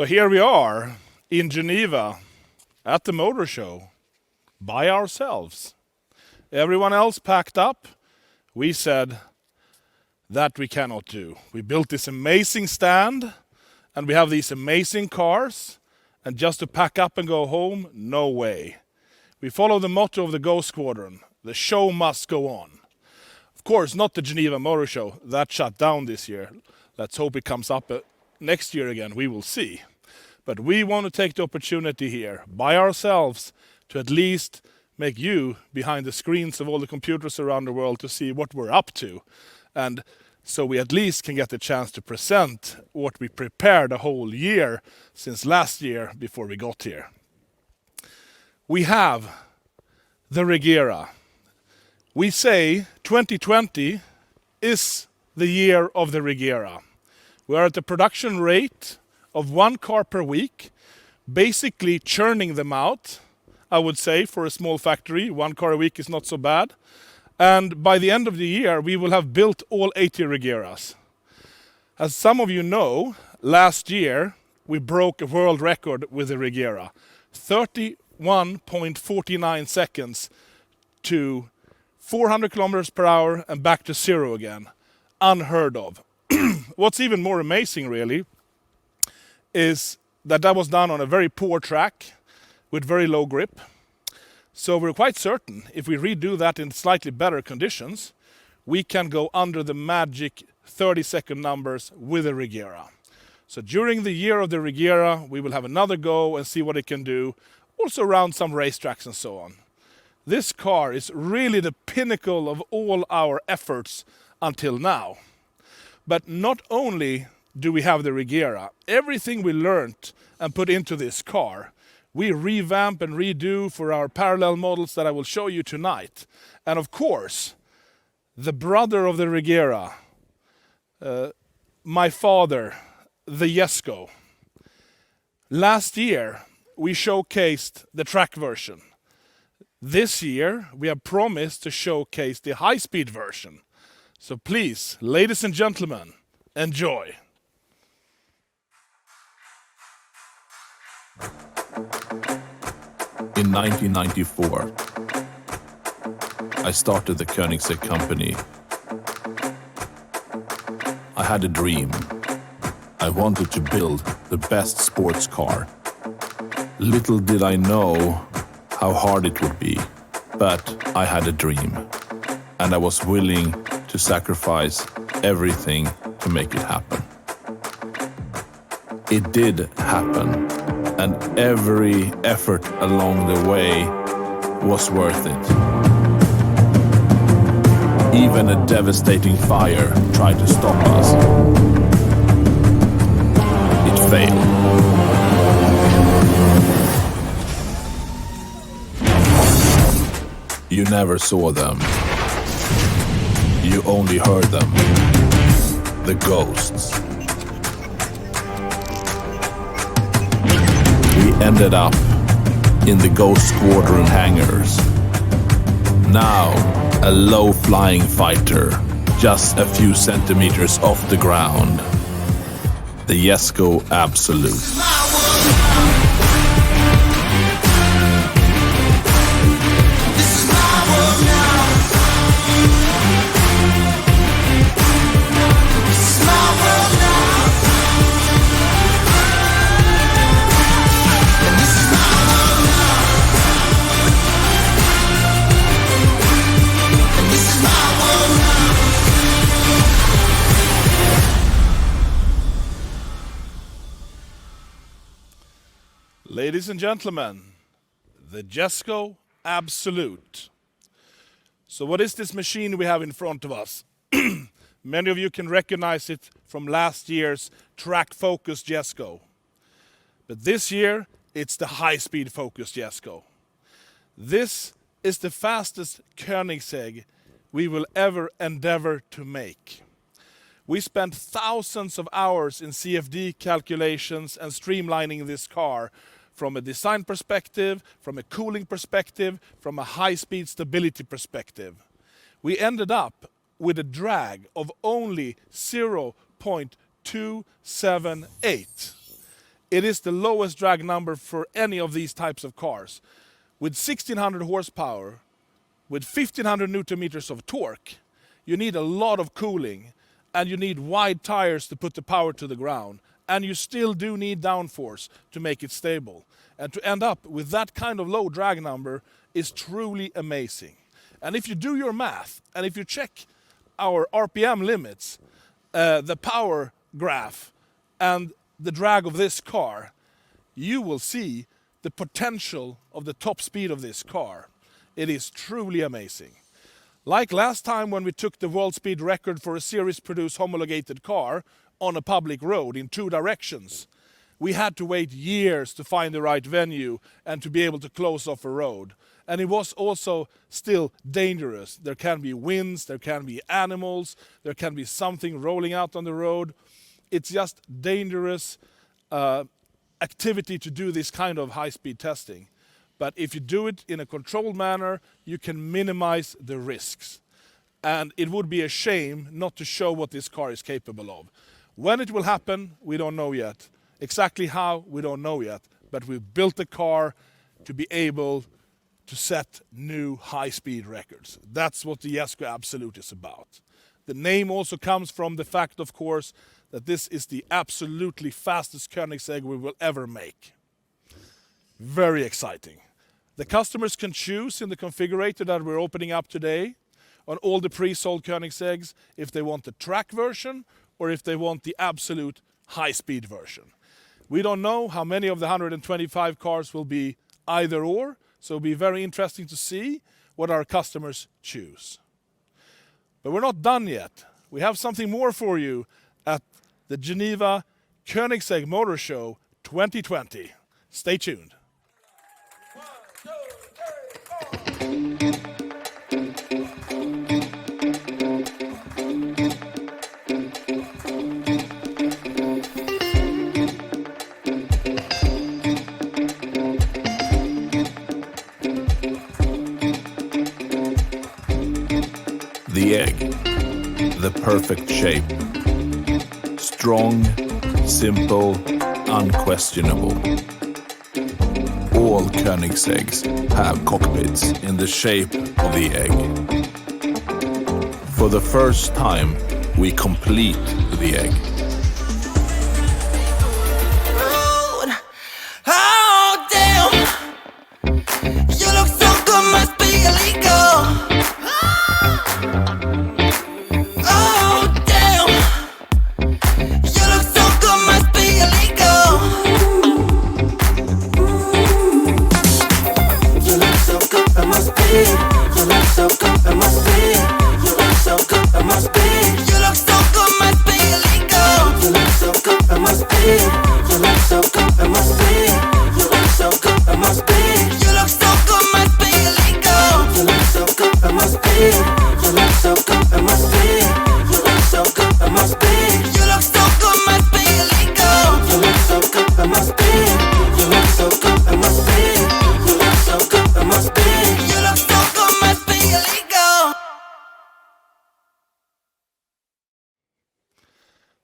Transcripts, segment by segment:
So here we are in Geneva at the motor show by ourselves. Everyone else packed up. We said that we cannot do. We built this amazing stand and we have these amazing cars, and just to pack up and go home, no way. We follow the motto of the Go Squadron: the show must go on. Of course, not the Geneva Motor Show. That shut down this year. Let's hope it comes up next year again. We will see. But we want to take the opportunity here by ourselves to at least make you behind the screens of all the computers around the world to see what we're up to. And so we at least can get the chance to present what we prepared a whole year since last year before we got here. We have the Regera. We say 2020 is the year of the Regera. We are at the production rate of 1 car per week, basically churning them out. I would say for a small factory, 1 car a week is not so bad. And by the end of the year, we will have built all 80 Regeras. As some of you know, last year we broke a world record with the Regera. 31.49 seconds to 400 kilometers per hour and back to zero again. Unheard of. What's even more amazing really is that was done on a very poor track with very low grip. So we're quite certain if we redo that in slightly better conditions, we can go under the magic 30-second numbers with the Regera. So during the year of the Regera, we will have another go and see what it can do, also around some racetracks and so on. This car is really the pinnacle of all our efforts until now. But not only do we have the Regera, everything we learned and put into this car, we revamp and redo for our parallel models that I will show you tonight. And of course, the brother of the Regera, my father, the Jesko. Last year, we showcased the track version. This year, we have promised to showcase the high-speed version. So please, ladies and gentlemen, enjoy. In 1994, I started the Koenigsegg company. I had a dream. I wanted to build the best sports car. Little did I know how hard it would be, but I had a dream, and I was willing to sacrifice everything to make it happen. It did happen, and every effort along the way was worth it. Even a devastating fire tried to stop us. It failed. You never saw them. You only heard them. The ghosts. We ended up in the Ghost Squadron hangars. Now, a low-flying fighter, just a few centimeters off the ground. The Jesko Absolute. Ladies and gentlemen, the Jesko Absolute. So what is this machine we have in front of us? Many of you can recognize it from last year's track-focused Jesko. But this year, it's the high-speed focused Jesko. This is the fastest Koenigsegg we will ever endeavor to make. We spent thousands of hours in CFD calculations and streamlining this car from a design perspective, from a cooling perspective, from a high-speed stability perspective. We ended up with a drag of only 0.278. it is the lowest drag number for any of these types of cars. With 1600 horsepower, with 1500 newton meters of torque, you need a lot of cooling, and you need wide tires to put the power to the ground, and you still do need downforce to make it stable. And to end up with that kind of low drag number is truly amazing. And if you do your math, and if you check our RPM limits, the power graph, and the drag of this car, you will see the potential of the top speed of this car. It is truly amazing. Like last time when we took the world speed record for a series-produced homologated car on a public road in 2 directions, we had to wait years to find the right venue and to be able to close off a road. And it was also still dangerous. There can be winds, there can be animals, there can be something rolling out on the road. It's just dangerous activity to do this kind of high-speed testing. But if you do it in a controlled manner, you can minimize the risks. And it would be a shame not to show what this car is capable of. When it will happen, we don't know yet. Exactly how, we don't know yet. But we built the car to be able to set new high-speed records. That's what the Jesko Absolute is about. The name also comes from the fact, of course, that this is the absolutely fastest Koenigsegg we will ever make. Very exciting. The customers can choose in the configurator that we're opening up today on all the pre-sold Koenigseggs if they want the track version or if they want the absolute high-speed version. We don't know how many of the 125 cars will be either or, so it'll be very interesting to see what our customers choose. But we're not done yet. We have something more for you at the Geneva Koenigsegg Motor Show 2020. Stay tuned. The egg, the perfect shape. Strong, simple, unquestionable. All Koenigseggs have cockpits in the shape of the egg. For the first time, we complete the egg. Oh, damn. You look so good, must be illegal. Oh, damn. You look so good, must be illegal. You look so good, it must be. You look so good, it must be. You look so good, it must be. You look so good, must be illegal. You look so good, it must be. You look so good, it must be. You look so good, it must be. You look so good, must be illegal. You look so good, it must be. You look so good, it must be. You look so good, it must be. You look so good, must be illegal. You look so good, it must be. You look so good, it must be. You look so good, it must be. You look so good, must be illegal.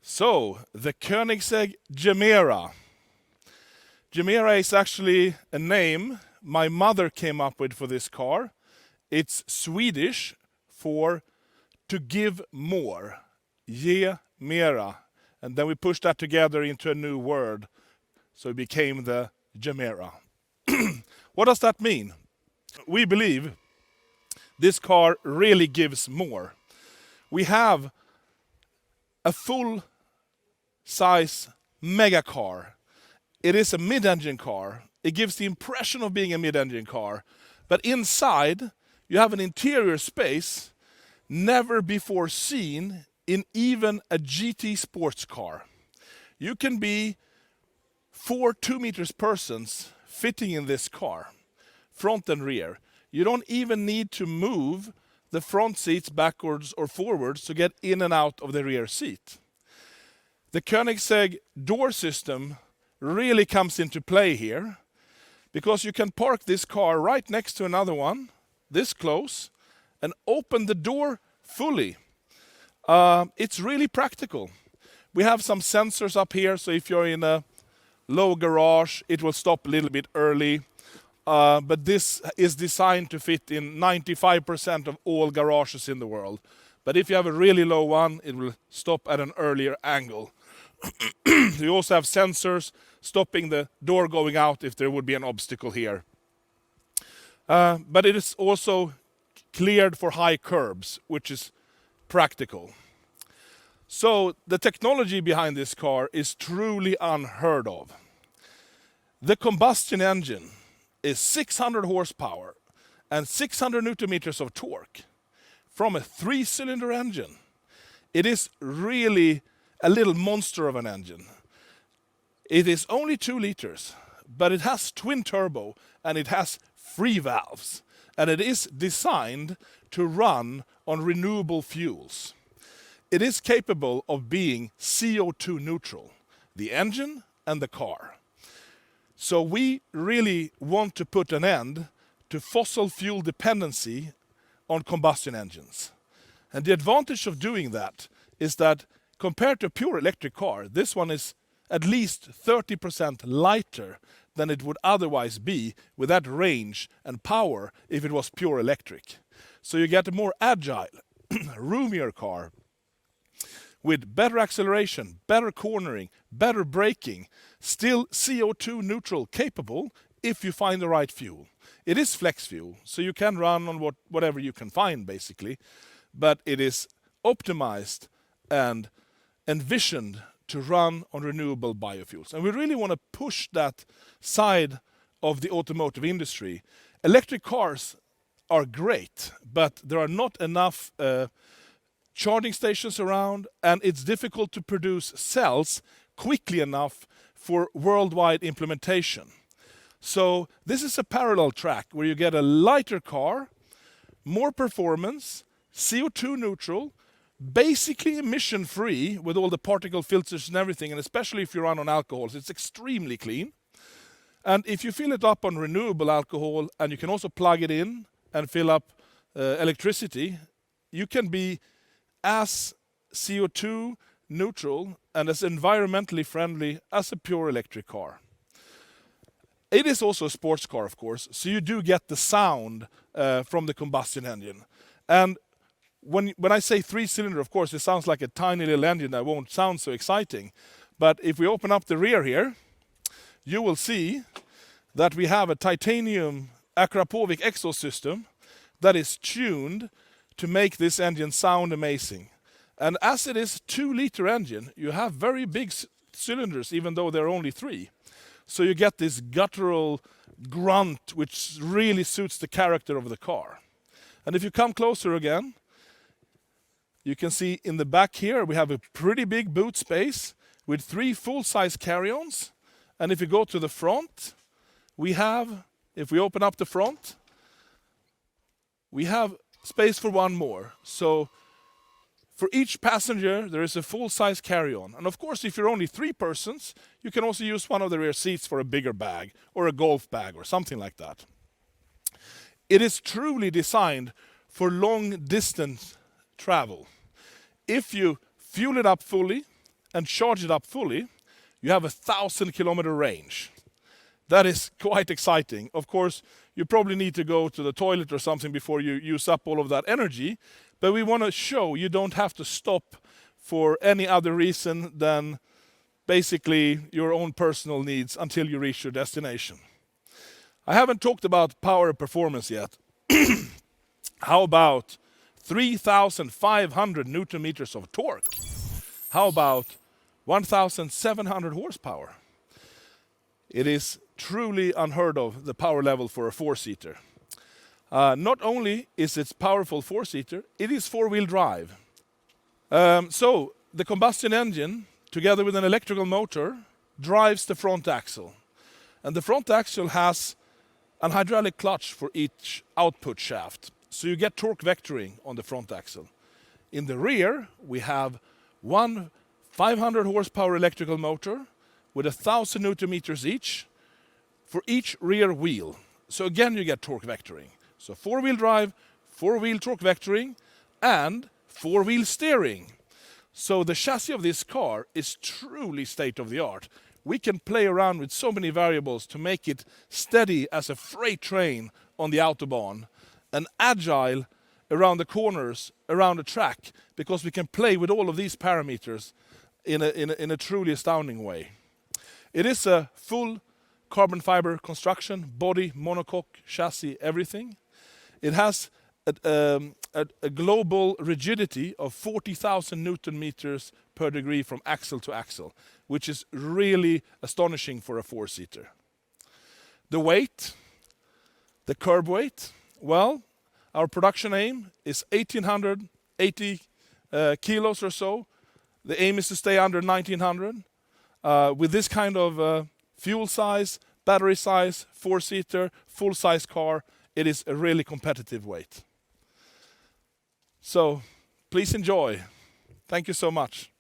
So, the Koenigsegg Gemera. Gemera is actually a name my mother came up with for this car. It's Swedish for to give more. Ge mera. And then we pushed that together into a new word. So it became the Gemera. What does that mean? We believe this car really gives more. We have a full size megacar. It is a mid-engine car. It gives the impression of being a mid-engine car. But inside, you have an interior space never before seen in even a GT sports car. You can be 4 2-meter persons fitting in this car, front and rear. You don't even need to move the front seats backwards or forwards to get in and out of the rear seat. The Koenigsegg door system really comes into play here because you can park this car right next to another one, this close, and open the door fully. It's really practical. We have some sensors up here, so if you're in a low garage, it will stop a little bit early. But this is designed to fit in 95% of all garages in the world. But if you have a really low one, it will stop at an earlier angle. You also have sensors stopping the door going out if there would be an obstacle here. But it is also cleared for high curbs, which is practical. So the technology behind this car is truly unheard of. The combustion engine is 600 horsepower and 600 newton meters of torque from a 3-cylinder engine. It is really a little monster of an engine. It is only 2 liters, but it has twin turbo and it has free valves. And it is designed to run on renewable fuels. It is capable of being CO2 neutral, the engine and the car. So we really want to put an end to fossil fuel dependency on combustion engines. And the advantage of doing that is that compared to a pure electric car, this one is at least 30% lighter than it would otherwise be with that range and power if it was pure electric. So you get a more agile, roomier car with better acceleration, better cornering, better braking, still CO2 neutral capable if you find the right fuel. It is flex fuel, so you can run on whatever you can find basically, but it is optimized and envisioned to run on renewable biofuels. And we really want to push that side of the automotive industry. Electric cars are great, but there are not enough charging stations around, and it's difficult to produce cells quickly enough for worldwide implementation. So this is a parallel track where you get a lighter car, more performance, CO2 neutral, basically emission free with all the particle filters and everything, and especially if you run on alcohols, it's extremely clean. And if you fill it up on renewable alcohol, and you can also plug it in and fill up electricity, you can be as CO2 neutral and as environmentally friendly as a pure electric car. It is also a sports car, of course, so you do get the sound from the combustion engine. And when I say 3-cylinder, of course, it sounds like a tiny little engine that won't sound so exciting. But if we open up the rear here, you will see that we have a titanium Akrapovic exhaust system that is tuned to make this engine sound amazing. And as it is 2-liter engine, you have very big cylinders, even though they're only 3. So you get this guttural grunt, which really suits the character of the car. And if you come closer again, you can see in the back here, we have a pretty big boot space with 3 full-size carry-ons. And if you go to the front, we have, if we open up the front, we have space for one more. So for each passenger, there is a full-size carry-on. And of course, if you're only 3 persons, you can also use one of the rear seats for a bigger bag or a golf bag or something like that. It is truly designed for long-distance travel. If you fuel it up fully and charge it up fully, you have a 1,000-kilometer range. That is quite exciting. Of course, you probably need to go to the toilet or something before you use up all of that energy, but we want to show you don't have to stop for any other reason than basically your own personal needs until you reach your destination. I haven't talked about power performance yet. How about 3,500 newton meters of torque? How about 1,700 horsepower? It is truly unheard of, the power level for a 4-seater. Not only is it powerful 4-seater, it is 4-wheel drive. So the combustion engine, together with an electrical motor, drives the front axle. And the front axle has an hydraulic clutch for each output shaft. So you get torque vectoring on the front axle. In the rear, we have one 500 horsepower electrical motor with 1,000 newton meters each for each rear wheel. So again, you get torque vectoring. So 4-wheel drive, 4-wheel torque vectoring, and 4-wheel steering. So the chassis of this car is truly state-of-the-art we can play around with so many variables to make it steady as a freight train on the Autobahn and agile around the corners, around the track, because we can play with all of these parameters in a truly astounding way. It is a full carbon fiber construction, body, monocoque, chassis, everything. It has a global rigidity of 40,000 Newton meters per degree from axle to axle, which is really astonishing for a four-seater. The weight, the curb weight, well, our production aim is 1,880 kilos or so. The aim is to stay under 1,900. With this kind of fuel size, battery size, four-seater, full-size car, it is a really competitive weight. So please enjoy. Thank you so much.